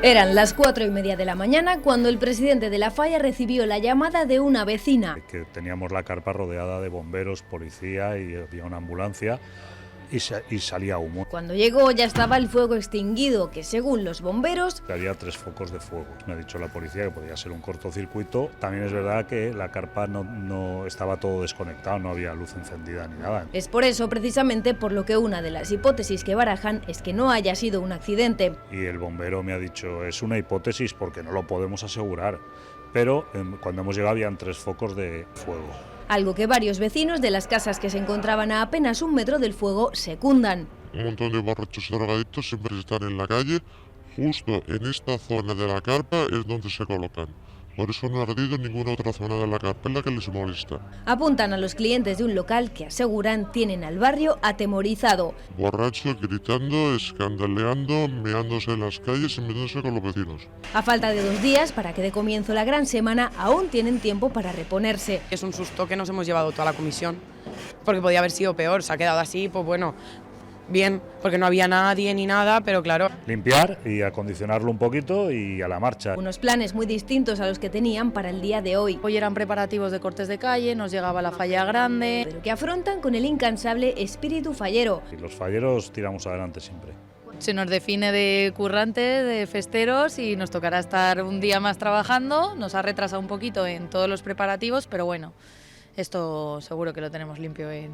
Eran las 4:30 de la mañana cuando el presidente de La Falla recibió la llamada de una vecina. Que teníamos la carpa rodeada de bomberos, policía y había una ambulancia y salía humo. Cuando llegó ya estaba el fuego extinguido, que según los bomberos... Había 3 focos de fuego. Me ha dicho la policía que podía ser un cortocircuito. También es verdad que la carpa no estaba todo desconectado, no había luz encendida ni nada. Es por eso precisamente por lo que una de las hipótesis que barajan es que no haya sido un accidente. Y el bombero me ha dicho, es una hipótesis porque no lo podemos asegurar. Pero cuando hemos llegado habían 3 focos de fuego. Algo que varios vecinos de las casas que se encontraban a apenas 1 metro del fuego secundan. Un montón de borrachos y drogaditos siempre están en la calle. Justo en esta zona de la carpa es donde se colocan. Por eso no ha ardido en ninguna otra zona de la carpa, es la que les molesta. Apuntan a los clientes de un local que aseguran tienen al barrio atemorizado. Borrachos, gritando, escandaleando, meándose en las calles y metiéndose con los vecinos. A falta de 2 días para que dé comienzo la gran semana, aún tienen tiempo para reponerse. Es un susto que nos hemos llevado toda la comisión, porque podía haber sido peor, se ha quedado así, pues bueno, bien, porque no había nadie ni nada, pero claro. Limpiar y acondicionarlo un poquito y a la marcha. Unos planes muy distintos a los que tenían para el día de hoy. Hoy eran preparativos de cortes de calle, nos llegaba la falla grande. Pero que afrontan con el incansable espíritu fallero. Y los falleros tiramos adelante siempre. Se nos define de currantes, de festeros y nos tocará estar un día más trabajando. Nos ha retrasado un poquito en todos los preparativos, pero bueno, esto seguro que lo tenemos limpio en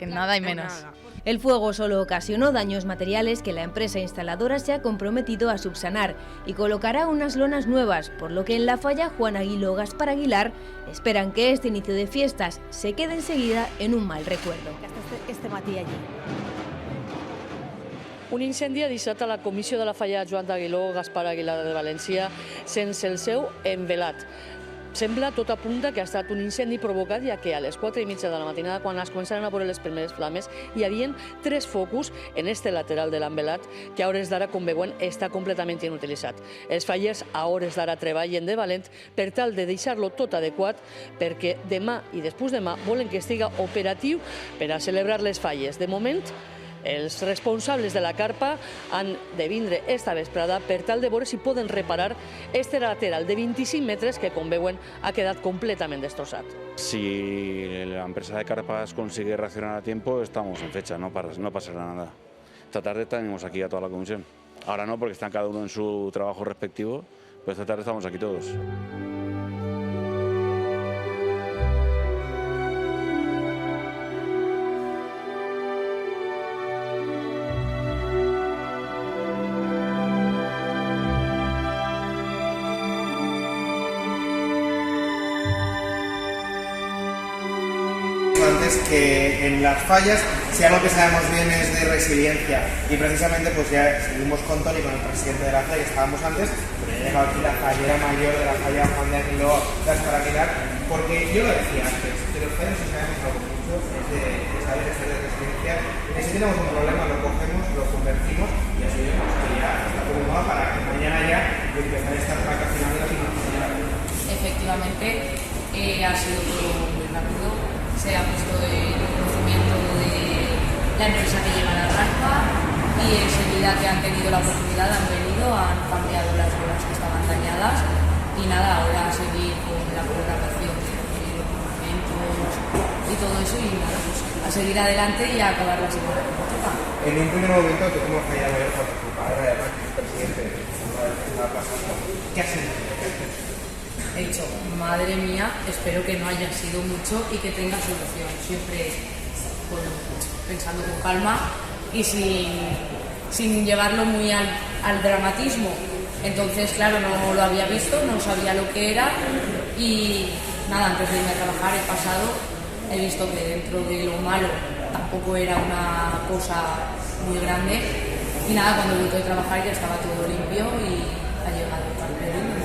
nada y menos. El fuego solo ocasionó daños materiales que la empresa instaladora se ha comprometido a subsanar y colocará unas lonas nuevas, por lo que en La Falla Juan Aguiló Gaspar Aguilar esperan que este inicio de fiestas se quede enseguida en un mal recuerdo. Este matí allí. Un incendi ha deixat a la comissió de la Falla Joan d'Aguiló Gaspar Aguilar de València sense el seu envelat. Sembla tot apunta que ha estat un incendi provocat, ja que a les 4:30 de la matinada, quan es començaren a veure les primeres flames, hi havia 3 focus en este lateral de l'envelat, que a hores d'ara, com veuen, està completament inutilitzat. Els fallers a hores d'ara treballen de valent per tal de deixar-lo tot adequat, perquè demà i després demà volen que estiga operatiu per a celebrar les falles. De moment, els responsables de la carpa han de vindre esta vesprada per tal de veure si poden reparar este lateral de 25 metres que, com veuen, ha quedat completament destrossat. Si la empresa de carpas consigue reaccionar a tiempo, estamos en fecha, no pasará nada. Esta tarde tenemos aquí a toda la comisión. Ahora no, porque están cada uno en su trabajo respectivo, pero esta tarde estamos aquí todos. Antes que en las fallas, si algo que sabemos bien es de resiliencia, y precisamente pues ya seguimos con Toni, con el presidente de la falla, estábamos antes, pero ya ha llegado aquí la fallera mayor de la falla Juan de Aguiló Gaspar Aguilar, porque yo lo decía antes, que los fallos si sabemos algo mucho es de saber esto de resiliencia, que si tenemos un problema lo cogemos, lo convertimos y así vemos que ya está preocupado para que mañana ya empezar esta traca final de la financiación. Efectivamente, ha sido todo muy rápido. Se ha puesto el conocimiento de la empresa que lleva la rampa y enseguida que han tenido la oportunidad han venido, han cambiado las bolas que estaban dañadas y nada, ahora a seguir con la programación de los monumentos y todo eso y nada, pues a seguir adelante y a acabar la semana como toca. En un primer momento tú como falla mayor participar, además que el presidente estaba pasando, ¿qué has sentido? He dicho, madre mía, espero que no haya sido mucho y que tenga solución. Siempre bueno, pensando con calma y sin llevarlo muy al dramatismo. Entonces, claro, no lo había visto, no sabía lo que era y nada, antes de irme a trabajar he pasado, he visto que dentro de lo malo tampoco era una cosa muy grande y nada, cuando he vuelto de trabajar ya estaba todo limpio y ha llegado el cartel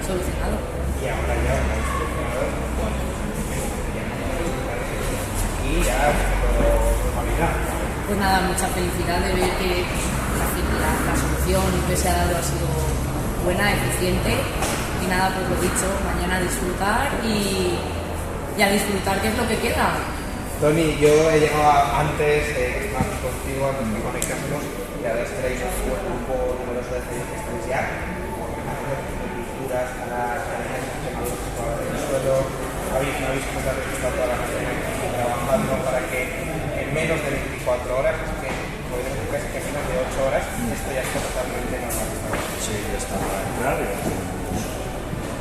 solucionado. Y ahora ya lo habéis solucionado y ya todo normalidad. Pues nada, mucha felicidad de ver que la solución que se ha dado ha sido buena, eficiente y nada, pues lo dicho, mañana a disfrutar y a disfrutar que es lo que queda. Toni, yo he llegado antes, más contigo, antes de conectarnos, y realidad es que erais un grupo numeroso de que estáis ya haciendo pinturas, calas, el suelo, habéis comenzado toda la mañana trabajando para que en menos de 24 horas, es que podemos decir que en menos de 8 horas, esto ya está totalmente normalizado. Sí, ya está para entrar, ya tenemos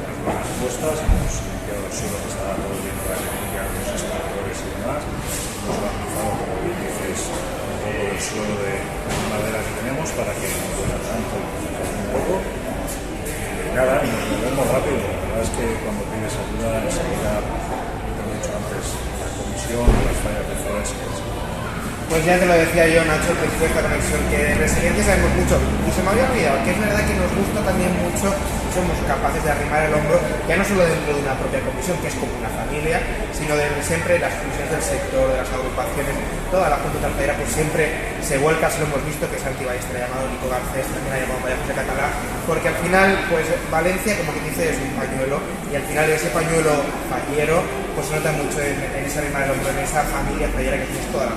las lonas puestas, hemos limpiado el suelo que estaba todo lleno de arena, los extractores y demás, hemos organizado, como bien dices, todo el suelo de madera que tenemos para que no duela tanto y un poco. Y nada, y nos movemos rápido. La verdad es que cuando pides ayuda, enseguida, como he dicho antes, la comisión, las fallas de forenses. Pues ya te lo decía yo, Nacho, que fue esta conexión, que de resiliencia sabemos mucho. Y se me había olvidado que es verdad que nos gusta también mucho, somos capaces de arrimar el hombro, ya no solo dentro de una propia comisión, que es como una familia, sino de siempre las comisiones del sector, de las agrupaciones, toda la Junta Tercera, pues siempre se vuelca, se lo hemos visto, que Santi Ballester ha llamado, Nico Garcés también ha llamado María José Catalá, porque al final, pues Valencia, como que dice, es un pañuelo, y al final ese pañuelo fallero, pues se nota mucho en ese arrimar el hombro, en esa familia fallera que tienes toda la